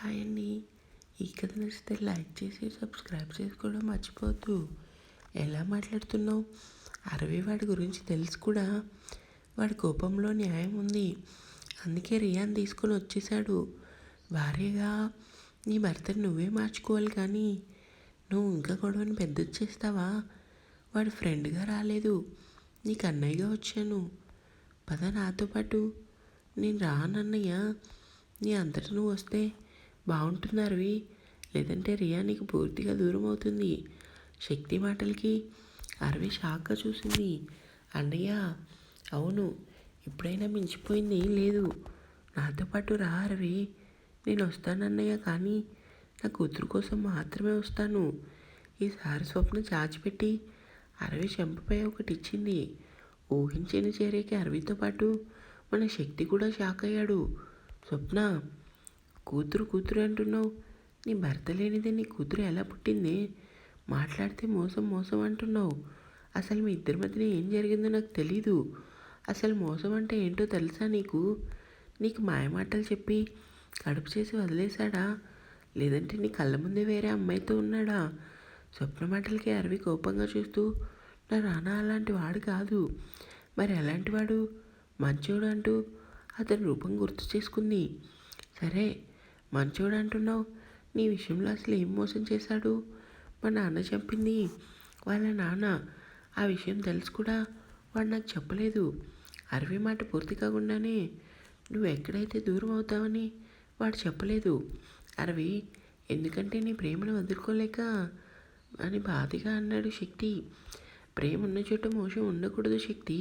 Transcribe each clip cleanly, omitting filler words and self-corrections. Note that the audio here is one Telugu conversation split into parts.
హాయ్ అండి. ఈ కథ నచ్చితే లైక్ చేసి సబ్స్క్రైబ్ చేసుకోవడం మర్చిపోవద్దు. ఎలా మాట్లాడుతున్నావు? అరవై వాడి గురించి తెలుసు కూడా. వాడి కోపంలో న్యాయం ఉంది. అందుకే రియాన్ తీసుకొని వచ్చేసాడు. భార్యగా నీ భర్తను నువ్వే మార్చుకోవాలి, కానీ నువ్వు ఇంకా గొడవని పెద్దది చేస్తావా? వాడి ఫ్రెండ్గా రాలేదు, నీకు అన్నయ్యగా వచ్చాను. పద నాతో పాటు. నేను రానన్నయ్య. నీ అంతట నువ్వు వస్తే బాగుంటున్నారు, లేదంటే రియా నీకు పూర్తిగా దూరం అవుతుంది. శక్తి మాటలకి అరవి షాక్గా చూసింది. అన్నయ్య, అవును, ఇప్పుడైనా మించిపోయింది ఏం లేదు. నాతో పాటు రా అరవి. నేను వస్తానన్నయ్య, కానీ నా కూతురు కోసం మాత్రమే వస్తాను. ఈసారి స్వప్న చాచిపెట్టి అరవి చెంపపై ఒకటి ఇచ్చింది. ఊహించని చర్యకి అరవితో పాటు మన శక్తి కూడా షాక్ అయ్యాడు. స్వప్న, కూతురు కూతురు అంటున్నావు. నీ భర్త లేనిదే నీ కూతురు ఎలా పుట్టింది? మాట్లాడితే మోసం మోసం అంటున్నావు. అసలు మీ ఇద్దరి మధ్యన ఏం జరిగిందో నాకు తెలీదు. అసలు మోసం అంటే ఏంటో తెలుసా నీకు? నీకు మాయమాటలు చెప్పి కడుపు చేసి వదిలేశాడా, లేదంటే నీ కళ్ళ ముందే వేరే అమ్మాయితో ఉన్నాడా? స్వప్న మాటలకి అరవి కోపంగా చూస్తూ, నా నాన్న అలాంటి వాడు కాదు. మరి ఎలాంటి వాడు? మంచోడు అంటూ అతని రూపం గుర్తు చేసుకుంది. సరే, మంచోడు అంటున్నావు. నీ విషయంలో అసలు ఏం మోసం చేశాడు? మా నాన్న చెప్పింది వాళ్ళ నాన్న. ఆ విషయం తెలుసు కూడా వాడు నాకు చెప్పలేదు. అరవి మాట పూర్తి కాకుండానే నువ్వు ఎక్కడైతే దూరం అవుతావని వాడు చెప్పలేదు. అరవి, ఎందుకంటే నీ ప్రేమను వదులుకోలేక అని బాధగా అన్నాడు శక్తి. ప్రేమ ఉన్న చోట మోసం ఉండకూడదు శక్తి.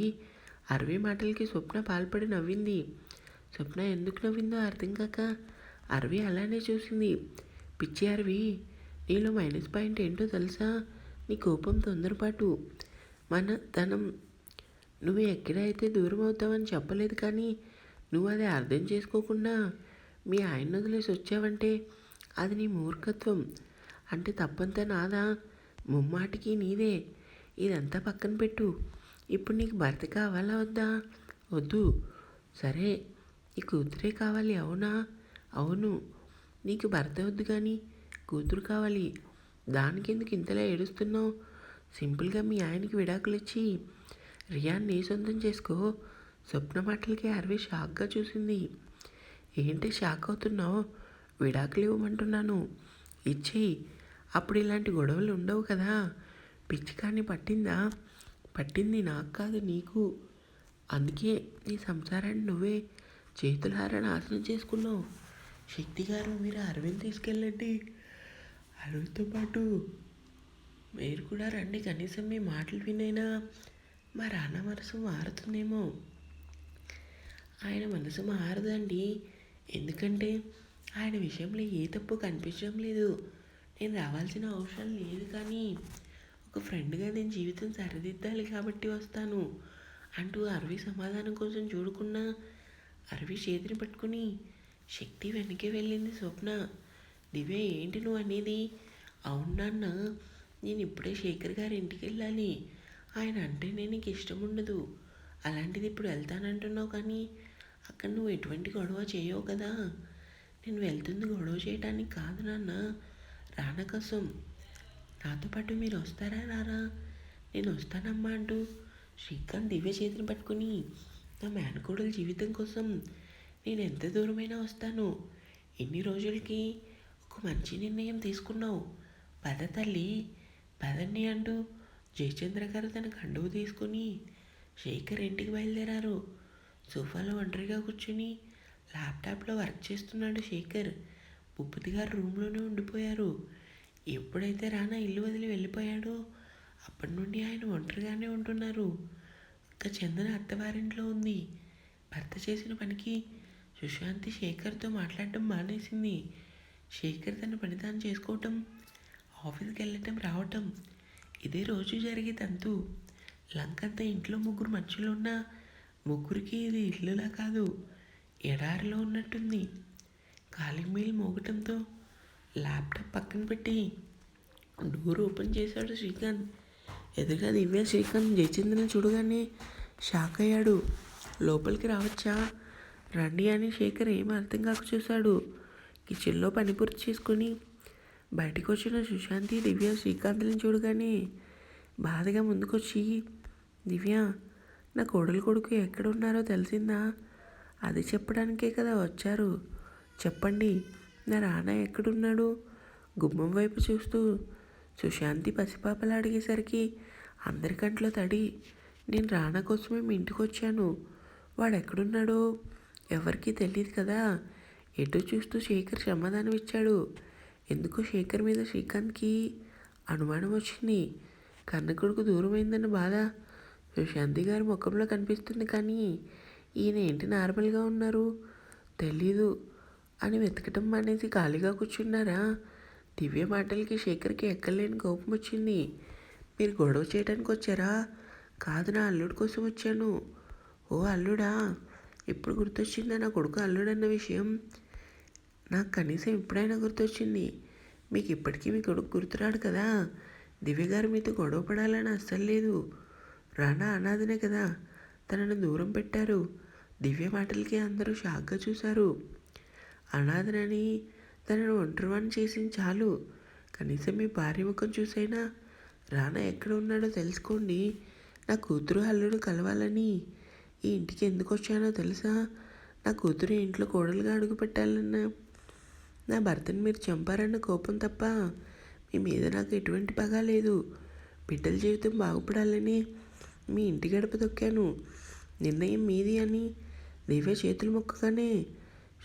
అరవి మాటలకి స్వప్న పాల్పడి నవ్వింది. స్వప్న ఎందుకు నవ్విందో అర్థం కాక అరవి అలానే చూసింది. పిచ్చి అరవి, నీలో మైనస్ పాయింట్ ఏంటో తెలుసా? నీ కోపం, తొందరపాటు, మనతనం. నువ్వు ఎక్కడైతే దూరం అవుతావని చెప్పలేదు, కానీ నువ్వు అది అర్థం చేసుకోకుండా మీ ఆయన వదిలేసి వచ్చావంటే అది నీ మూర్ఖత్వం. అంటే తప్పంతా నాదా? ముమ్మాటికి నీదే. ఇదంతా పక్కన పెట్టు. ఇప్పుడు నీకు భర్త కావాలా వద్దా? వద్దు. సరే, నీ కూతురే కావాలి, అవునా? అవును. నీకు భర్త వద్దు, కానీ కూతురు కావాలి. దానికి ఎందుకు ఇంతలా ఏడుస్తున్నావు? సింపుల్గా మీ ఆయనకి విడాకులు ఇచ్చి రియాన్ నీ సొంతం చేసుకో. స్వప్న మాటలకి అరవి షాక్గా చూసింది. ఏంటి షాక్ అవుతున్నావు? విడాకులు ఇవ్వమంటున్నాను, ఇచ్చేయి. అప్పుడు ఇలాంటి గొడవలు ఉండవు కదా. పిచ్చి కానీ పట్టిందా? పట్టింది నాకు కాదు, నీకు. అందుకే నీ సంసారాన్ని నువ్వే చేతులారా నాశనం చేసుకున్నావు. శక్తి గారు, మీరు అరవిని తీసుకెళ్ళండి. అరవితో పాటు మీరు కూడా రండి. కనీసం మీ మాటలు వినైనా మా రాన్న మనసు మారుతుందేమో. ఆయన మనసు మారదండి. ఎందుకంటే ఆయన విషయంలో ఏ తప్పు కనిపించడం లేదు. నేను రావాల్సిన అవసరం లేదు, కానీ ఒక ఫ్రెండ్గా నేను జీవితం సరిదిద్దాలి కాబట్టి వస్తాను అంటూ అరవి సమాధానం కోసం చూడకుండా అరవి చేతిని పట్టుకుని శక్తి వెనక్కి వెళ్ళింది స్వప్న. దివ్య, ఏంటి నువ్వు అనేది? అవునన్నా, నేను ఇప్పుడే శేఖర్ గారి ఇంటికి వెళ్ళాలి. ఆయన అంటేనే నీకు ఇష్టం ఉండదు. అలాంటిది ఇప్పుడు వెళ్తానంటున్నావు, కానీ అక్కడ నువ్వు ఎటువంటి గొడవ చేయవు కదా. నేను వెళ్తుంది గొడవ చేయడానికి కాదు నాన్న, రాన కోసం. నాతో పాటు మీరు వస్తారా రారా? నేను వస్తానమ్మా అంటూ శ్రీకాంత్ దివ్య చేతిని పట్టుకుని, నా మేనకోడల జీవితం కోసం నేను ఎంత దూరమైనా వస్తాను. ఎన్ని రోజులకి ఒక మంచి నిర్ణయం తీసుకున్నావు. పద తల్లి, పదండి అంటూ జయచంద్ర గారు తన కండువు తీసుకుని శేఖర్ ఇంటికి బయలుదేరారు. సోఫాలో ఒంటరిగా కూర్చుని ల్యాప్టాప్లో వర్క్ చేస్తున్నాడు శేఖర్. భూపతి గారు రూమ్లోనే ఉండిపోయారు. ఎప్పుడైతే రానా ఇల్లు వదిలి వెళ్ళిపోయాడో అప్పటి నుండి ఆయన ఒంటరిగానే ఉంటున్నారు. ఇంకా చందన అత్తవారింట్లో ఉంది. భర్త చేసిన పనికి సుశాంతి శేఖర్తో మాట్లాడటం మానేసింది. శేఖర్ తన పని తాను చేసుకోవటం, ఆఫీస్కి వెళ్ళటం రావటం, ఇదే రోజు జరిగే తంతు. లంకంతా ఇంట్లో ముగ్గురు మనుషులు ఉన్నా ముగ్గురికి ఇది ఇల్లులా కాదు, ఎడారిలో ఉన్నట్టుంది. కాలింగ్ బెల్ మోగటంతో ల్యాప్టాప్ పక్కన పెట్టి డోర్ ఓపెన్ చేశాడు శ్రీకాంత్. ఎదురుగా దివ్య శ్రీకాంత్ జయచంద్రని చూడగానే షాక్ అయ్యాడు. లోపలికి రావచ్చా, రండి అని శేఖర్ ఏం అర్థం కాక చూశాడు. కిచెన్లో పని పూర్తి చేసుకొని బయటకు వచ్చిన సుశాంతి దివ్య శ్రీకాంత్ని చూడగానే బాధగా ముందుకొచ్చి, దివ్య, నా కోడలు కొడుకు ఎక్కడున్నారో తెలిసిందా? అది చెప్పడానికే కదా వచ్చారు. చెప్పండి, నా రానా ఎక్కడున్నాడు? గుమ్మం వైపు చూస్తూ సుశాంతి పసిపాపలా అడిగేసరికి అందరి కంట్లో తడి. నేను రానా కోసమే మీ ఇంటికి వచ్చాను. వాడు ఎక్కడున్నాడో ఎవరికీ తెలియదు కదా. ఎటు చూస్తూ శేఖర్ సమాధానం ఇచ్చాడు. ఎందుకో శేఖర్ మీద శ్రీకాంత్కి అనుమానం వచ్చింది. కన్న కొడుకు దూరమైందన్న బాధ సుశాంతి గారి ముఖంలో కనిపిస్తుంది. కానీ ఈయన ఏంటి నార్మల్గా ఉన్నారు? తెలీదు అని వెతకటం మానేసి ఖాళీగా కూర్చున్నారా? దివ్య మాటలకి శేఖర్కి ఎక్కలేని కోపం వచ్చింది. మీరు గొడవ చేయడానికి వచ్చారా? కాదు, నా అల్లుడి కోసం వచ్చాను. ఓ అల్లుడా? ఇప్పుడు గుర్తొచ్చిందా నా కొడుకు అల్లుడన్న విషయం? నాకు కనీసం ఎప్పుడైనా గుర్తొచ్చింది. మీకు ఇప్పటికీ మీ కొడుకు గుర్తురాడు కదా. దివ్య గారు మీతో గొడవ పడాలని అస్సలు లేదు. రానా అనాథనే కదా, తనను దూరం పెట్టారు. దివ్య మాటలకి అందరూ షాక్గా చూశారు. అనాథనని తనను ఒంటరివాణ్ణి చేసింది చాలు. కనీసం మీ భార్య ముఖం చూసైనా రానా ఎక్కడ ఉన్నాడో తెలుసుకోండి. నా కూతురు అల్లుడు కలవాలని ఈ ఇంటికి ఎందుకు వచ్చానో తెలుసా? నా కూతురు ఇంట్లో కోడలుగా అడుగు పెట్టాలన్న నా భర్తను మీరు చంపారన్న కోపం తప్ప మీ మీద నాకు ఎటువంటి పగ లేదు. బిడ్డల జీవితం బాగుపడాలని మీ ఇంటి గడప తొక్కాను. నిర్ణయం మీది అని దివ్య చేతులు మొక్కగానే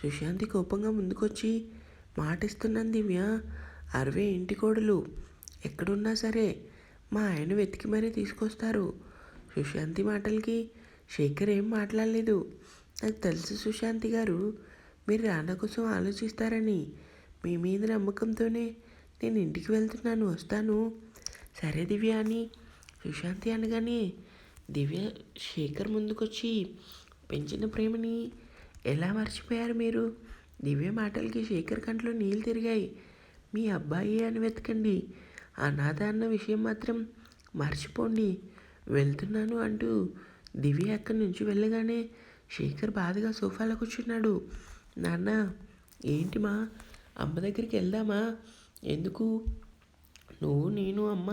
సుశాంతి కోపంగా ముందుకొచ్చి, మాటిస్తున్నాను దివ్య, అరవే ఇంటి కోడలు. ఎక్కడున్నా సరే మా ఆయన వెతికి మరీ తీసుకొస్తారు. సుశాంతి మాటలకి శేఖర్ ఏం మాట్లాడలేదు. నాకు తెలుసు సుశాంతి గారు, మీరు రానా కోసం ఆలోచిస్తారని. మీ మీద నమ్మకంతోనే నేను ఇంటికి వెళ్తున్నాను, వస్తాను. సరే దివ్య అని సుశాంతి అనగానే దివ్య శేఖర్ ముందుకొచ్చి, పెంచిన ప్రేమని ఎలా మర్చిపోయారు మీరు? దివ్య మాటలకి శేఖర్ కంట్లో నీళ్ళు తిరిగాయి. మీ అబ్బాయి అని వెతకండి, అనాథ అన్న విషయం మాత్రం మర్చిపోండి. వెళ్తున్నాను అంటూ దివ్య అక్కడి నుంచి వెళ్ళగానే శేఖర్ బాధగా సోఫాలో కూర్చున్నాడు. నాన్న, ఏంటి మా అమ్మ దగ్గరికి వెళ్దామా? ఎందుకు? నువ్వు, నేను, అమ్మ,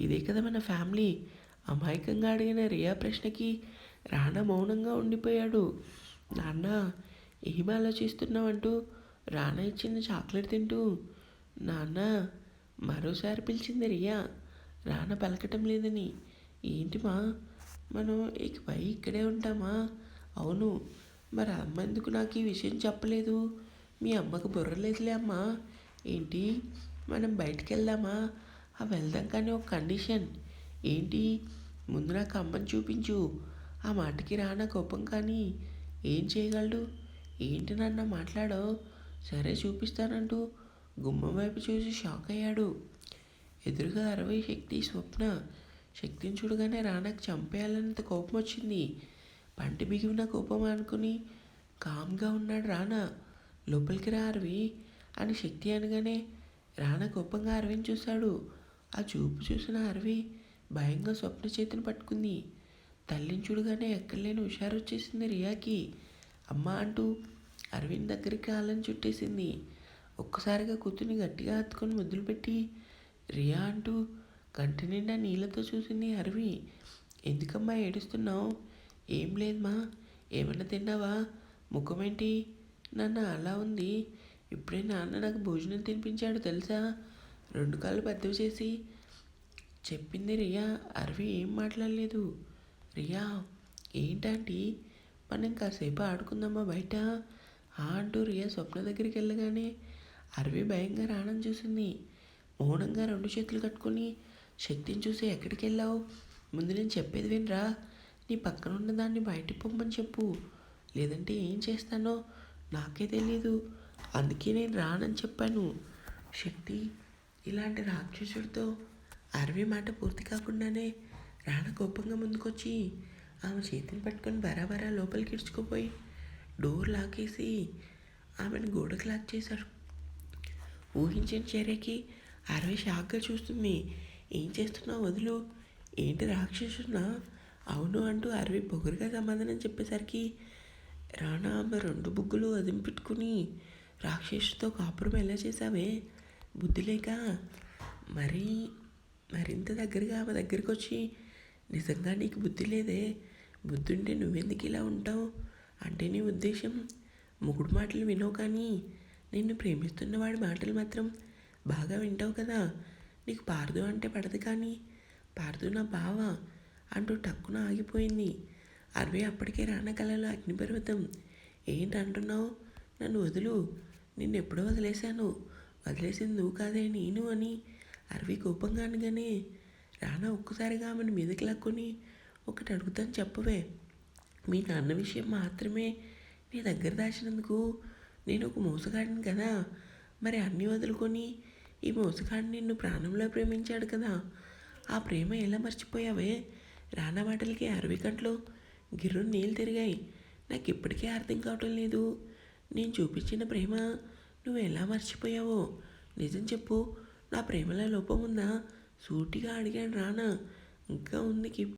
ఇదే కదా మన ఫ్యామిలీ. అమాయకంగా అడిగిన రియా ప్రశ్నకి రానా మౌనంగా ఉండిపోయాడు. నాన్న, ఏం ఆలోచిస్తున్నావంటూ రానా ఇచ్చిన చాక్లెట్ తింటూ, నాన్న, మరోసారి పిలిచింది రియా. రానా పలకటం లేదని. ఏంటి మా, మనం ఇకపై ఇక్కడే ఉంటామా? అవును. మరి అమ్మ ఎందుకు నాకు ఈ విషయం చెప్పలేదు? మీ అమ్మకు బుర్రలేదులే అమ్మా. ఏంటి, మనం బయటికి వెళ్దామా? వెళ్దాం, కానీ ఒక కండిషన్. ఏంటి? ముందు నాకు అమ్మని చూపించు. ఆ మాటకి రానా కోపం కానీ ఏం చేయగలడు? ఏంటి నాన్న మాట్లాడో? సరే చూపిస్తానంటూ గుమ్మం వైపు చూసి షాక్ అయ్యాడు. ఎదురుగా 60 శక్తి, స్వప్న. శక్తిని చూడగానే రానాకు చంపేయాలన్నంత కోపం వచ్చింది. పంటి బిగిన కోపం అనుకుని కామ్గా ఉన్నాడు రానా. లోపలికి రా అరవి అని శక్తి అనగానే రానా కోపంగా అరవిని చూశాడు. ఆ చూపు చూసిన అరవి భయంగా స్వప్న చేతిని పట్టుకుంది. తల్లిని చూడగానే ఎక్కడలేని హుషారు వచ్చేసింది రియాకి. అమ్మ అంటూ అరవింద్ దగ్గరికి కాళ్ళని చుట్టేసింది. ఒక్కసారిగా కూతుర్ని గట్టిగా హత్తుకొని ముద్దులు పెట్టి రియా అంటూ కంటి నిండా నీళ్ళతో చూసింది అరవి. ఎందుకమ్మా ఏడుస్తున్నావు? ఏం లేదమ్మా. ఏమన్నా తిన్నావా? ముఖమేంటి నాన్న అలా ఉంది? ఇప్పుడే నాన్న నాకు భోజనం తినిపించాడు తెలుసా? 2 కాళ్ళు పెద్దవి చేసి చెప్పింది రియా. అరవి ఏం మాట్లాడలేదు. రియా, ఏంటంటీ, మనం కాసేపు ఆడుకుందామా బయట అంటూ రియా స్వప్న దగ్గరికి వెళ్ళగానే అరవి భయంగా రానని చూసింది. మౌనంగా 2 చేతులు కట్టుకొని శక్తిని చూసి, ఎక్కడికి వెళ్ళావు? ముందు నేను చెప్పేది వినరా. నీ పక్కన ఉన్న దాన్ని బయటికి పొమ్మని చెప్పు, లేదంటే ఏం చేస్తానో నాకే తెలీదు. అందుకే నేను రానని చెప్పాను. శక్తి ఇలాంటి రాక్షసుడితో అరవి మాట పూర్తి కాకుండానే రాన కోపంగా ముందుకొచ్చి ఆమె చేతిని పట్టుకొని బరాబరా లోపలికి ఇడ్చుకుపోయి డోర్ లాకేసి ఆమెను గోడకు లాక్ చేశాడు. ఊహించిన చర్యకి అరవి షాక్గా చూస్తుంది. ఏం చేస్తున్నావు? వదులు. ఏంటి రాక్షసున్నా? అవును అంటూ అరవి పొగరుగా సమాధానం చెప్పేసరికి రానా ఆమె 2 బుగ్గలు అదింపెట్టుకుని రాక్షసుడితో కాపురం ఎలా చేసావే? బుద్ధి లేక మరీ మరింత దగ్గరగా ఆమె దగ్గరికి వచ్చి, నిజంగా నీకు బుద్ధి లేదే? బుద్ధి ఉంటే నువ్వెందుకు ఇలా ఉంటావు? అంటే నీ ఉద్దేశం మొగుడు మాటలు వినవు, కానీ నిన్ను ప్రేమిస్తున్న వాడి మాటలు మాత్రం బాగా వింటావు కదా. నీకు పార్దు అంటే పడదు, కానీ పార్దు నా బావ అంటూ టక్కున ఆగిపోయింది. అరవి అప్పటికే రాన కలలో అగ్నిపర్వతం. ఏంటి అంటున్నావు? నన్ను వదులు. నిన్నెప్పుడో వదిలేశాను. వదిలేసింది నువ్వు కాదే, నేను అని అరవి కోపంగా అనగానే రానా ఒక్కసారిగా ఆమెను మీదకి లాక్కొని, ఒకటి అడుగుతాను చెప్పవే. మీ నాన్న విషయం మాత్రమే నీ దగ్గర దాచినందుకు నేను ఒక మోసగాడిని కదా. మరి అన్నీ వదులుకొని ఈ మోసగాడిని నిన్ను ప్రాణంలో ప్రేమించాడు కదా. ఆ ప్రేమ ఎలా మర్చిపోయావే? రానా మాటలకి అరవి కంట్లో గిర్రుని నీళ్ళు తిరిగాయి. నాకు ఇప్పటికే అర్థం కావటం లేదు. నేను చూపించిన ప్రేమ నువ్వు ఎలా మర్చిపోయావో నిజం చెప్పు. నా ప్రేమలో లోపం ఉందా? సూటిగా అడిగాడు రానా. ఇంకా ఉంది